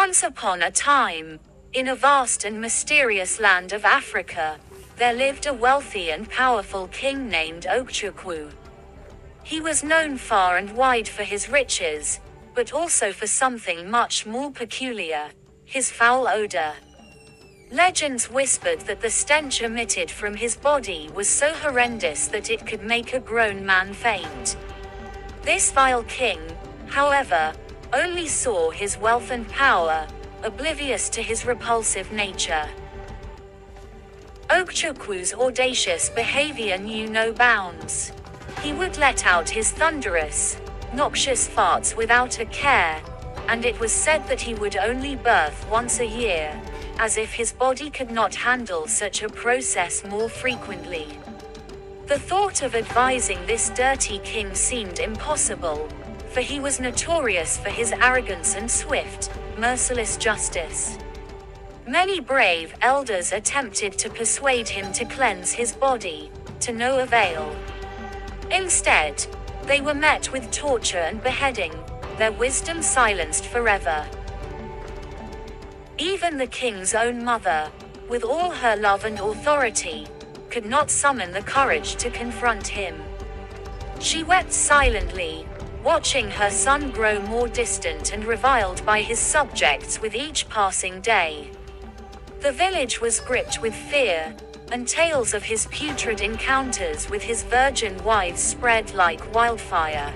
Once upon a time, in a vast and mysterious land of Africa, there lived a wealthy and powerful king named Okchukwu. He was known far and wide for his riches, but also for something much more peculiar: his foul odor. Legends whispered that the stench emitted from his body was so horrendous that it could make a grown man faint. This vile king, however, only saw his wealth and power, oblivious to his repulsive nature. Okchukwu's audacious behavior knew no bounds. He would let out his thunderous, noxious farts without a care, and it was said that he would only birth once a year, as if his body could not handle such a process more frequently. The thought of advising this dirty king seemed impossible, for he was notorious for his arrogance and swift, merciless justice. Many brave elders attempted to persuade him to cleanse his body, to no avail. Instead, they were met with torture and beheading, their wisdom silenced forever. Even the king's own mother, with all her love and authority, could not summon the courage to confront him. She wept silently, watching her son grow more distant and reviled by his subjects with each passing day. The village was gripped with fear, and tales of his putrid encounters with his virgin wives spread like wildfire.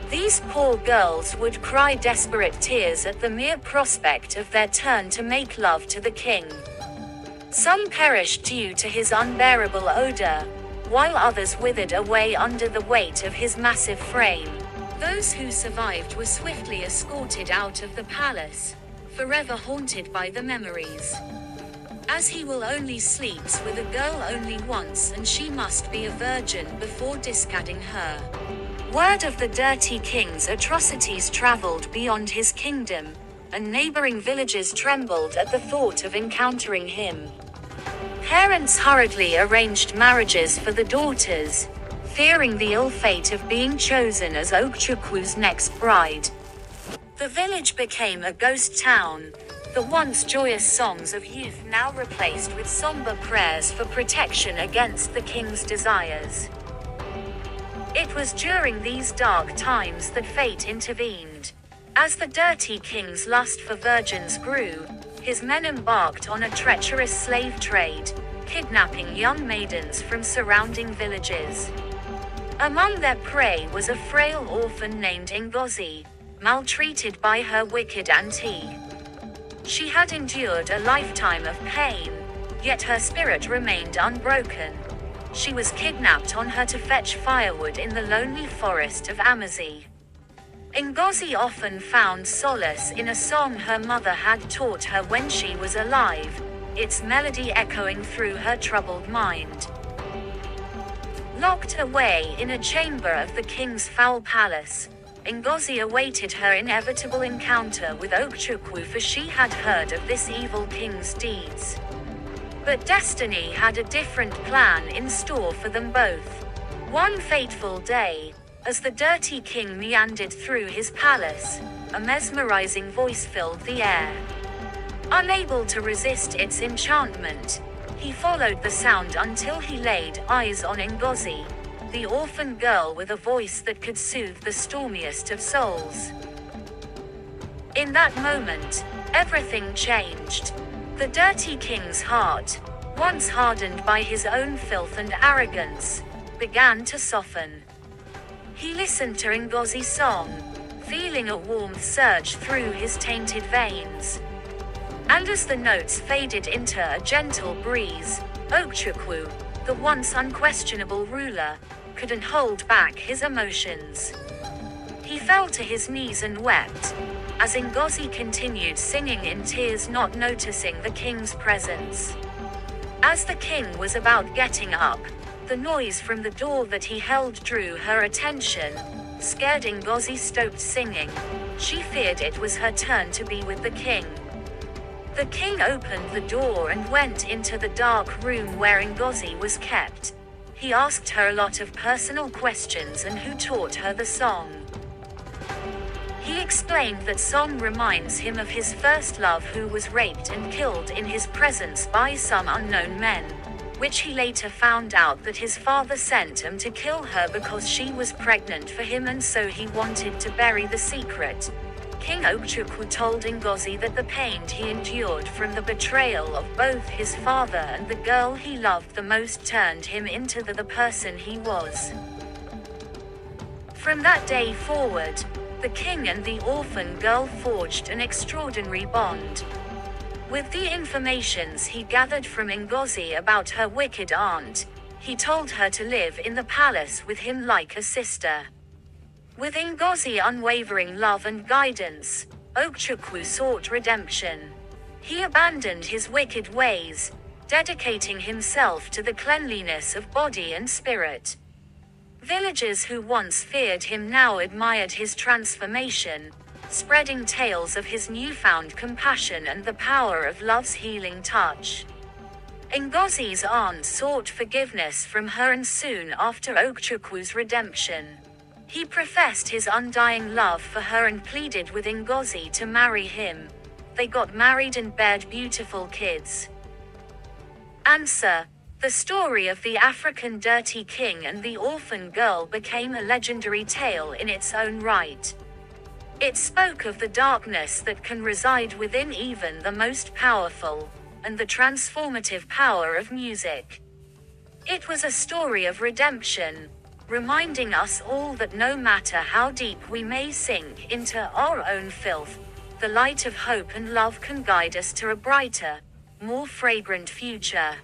These poor girls would cry desperate tears at the mere prospect of their turn to make love to the king. Some perished due to his unbearable odor, while others withered away under the weight of his massive frame. Those who survived were swiftly escorted out of the palace, forever haunted by the memories. As he will only sleeps with a girl only once, and she must be a virgin before discarding her. Word of the dirty king's atrocities traveled beyond his kingdom, and neighboring villages trembled at the thought of encountering him. Parents hurriedly arranged marriages for the daughters, fearing the ill fate of being chosen as Okchukwu's next bride. The village became a ghost town, the once joyous songs of youth now replaced with somber prayers for protection against the king's desires. It was during these dark times that fate intervened. As the dirty king's lust for virgins grew, his men embarked on a treacherous slave trade, kidnapping young maidens from surrounding villages. Among their prey was a frail orphan named Ngozi, maltreated by her wicked auntie. She had endured a lifetime of pain, yet her spirit remained unbroken. She was kidnapped on her to fetch firewood in the lonely forest of Amazi. Ngozi often found solace in a song her mother had taught her when she was alive, its melody echoing through her troubled mind. Locked away in a chamber of the king's foul palace, Ngozi awaited her inevitable encounter with Okchukwu, for she had heard of this evil king's deeds. But destiny had a different plan in store for them both. One fateful day, as the dirty king meandered through his palace, a mesmerizing voice filled the air. Unable to resist its enchantment, he followed the sound until he laid eyes on Ngozi, the orphan girl with a voice that could soothe the stormiest of souls. In that moment, everything changed. The dirty king's heart, once hardened by his own filth and arrogance, began to soften. He listened to Ngozi's song, feeling a warmth surge through his tainted veins. And as the notes faded into a gentle breeze, Okchukwu, the once unquestionable ruler, couldn't hold back his emotions. He fell to his knees and wept, as Ngozi continued singing in tears, not noticing the king's presence. As the king was about getting up, the noise from the door that he held drew her attention. Scared, Ngozi stopped singing. She feared it was her turn to be with the king. The king opened the door and went into the dark room where Ngozi was kept. He asked her a lot of personal questions and who taught her the song. He explained that song reminds him of his first love, who was raped and killed in his presence by some unknown men, which he later found out that his father sent him to kill her because she was pregnant for him, and so he wanted to bury the secret. King Okchukwu told Ngozi that the pain he endured from the betrayal of both his father and the girl he loved the most turned him into the person he was. From that day forward, the king and the orphan girl forged an extraordinary bond. With the informations he gathered from Ngozi about her wicked aunt, he told her to live in the palace with him like a sister. With Ngozi's unwavering love and guidance, Okchukwu sought redemption. He abandoned his wicked ways, dedicating himself to the cleanliness of body and spirit. Villagers who once feared him now admired his transformation, spreading tales of his newfound compassion and the power of love's healing touch. Ngozi's aunt sought forgiveness from her, and soon after Okchukwu's redemption, he professed his undying love for her and pleaded with Ngozi to marry him. They got married and bared beautiful kids. Answer: the story of the African dirty king and the orphan girl became a legendary tale in its own right. It spoke of the darkness that can reside within even the most powerful, and the transformative power of music. It was a story of redemption, reminding us all that no matter how deep we may sink into our own filth, the light of hope and love can guide us to a brighter, more fragrant future.